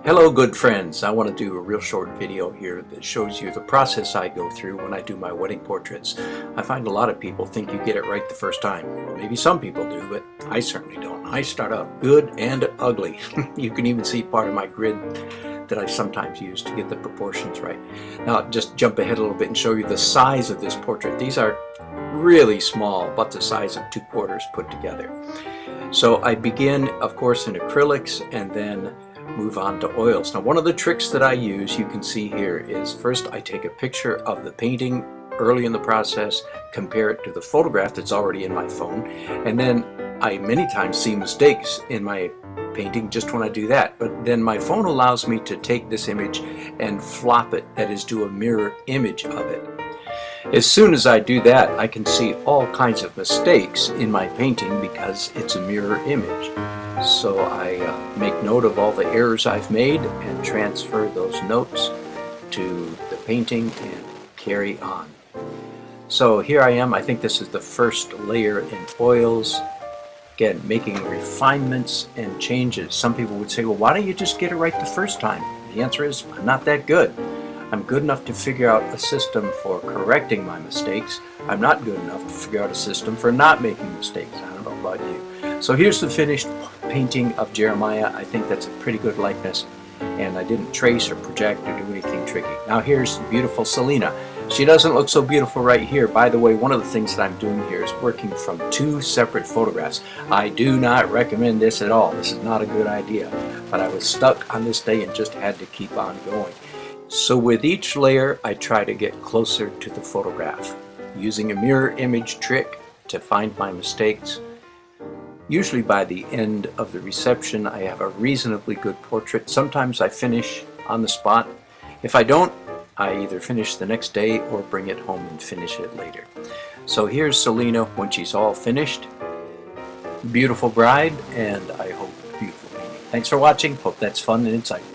Hello good friends, I want to do a real short video here that shows you the process I go through when I do my wedding portraits. I find a lot of people think you get it right the first time. Well, maybe some people do, but I certainly don't. I start out good and ugly. You can even see part of my grid that I sometimes use to get the proportions right. Now I'll just jump ahead a little bit and show you the size of this portrait. These are really small, about the size of 2/4 put together. So I begin, of course, in acrylics and then move on to oils. Now, one of the tricks that I use, you can see here, is first I take a picture of the painting early in the process, compare it to the photograph that's already in my phone, and then I many times see mistakes in my painting just when I do that. But then my phone allows me to take this image and flop it, that is, do a mirror image of it. As soon as I do that, I can see all kinds of mistakes in my painting because it's a mirror image. So I make note of all the errors I've made and transfer those notes to the painting and carry on. So here I am. I think this is the first layer in oils. Again, making refinements and changes. Some people would say, well, why don't you just get it right the first time? The answer is, I'm not that good. I'm good enough to figure out a system for correcting my mistakes. I'm not good enough to figure out a system for not making mistakes. I don't know about you. So here's the finished painting of Jeremiah. I think that's a pretty good likeness, and I didn't trace or project or do anything tricky. Now here's beautiful Selena. She doesn't look so beautiful right here. By the way, one of the things that I'm doing here is working from 2 separate photographs. I do not recommend this at all. This is not a good idea, but I was stuck on this day and just had to keep on going. So with each layer, I try to get closer to the photograph, using a mirror image trick to find my mistakes. Usually by the end of the reception, I have a reasonably good portrait. Sometimes I finish on the spot. If I don't, I either finish the next day or bring it home and finish it later. So here's Selena when she's all finished. Beautiful bride, and I hope beautiful painting. Thanks for watching. Hope that's fun and insightful.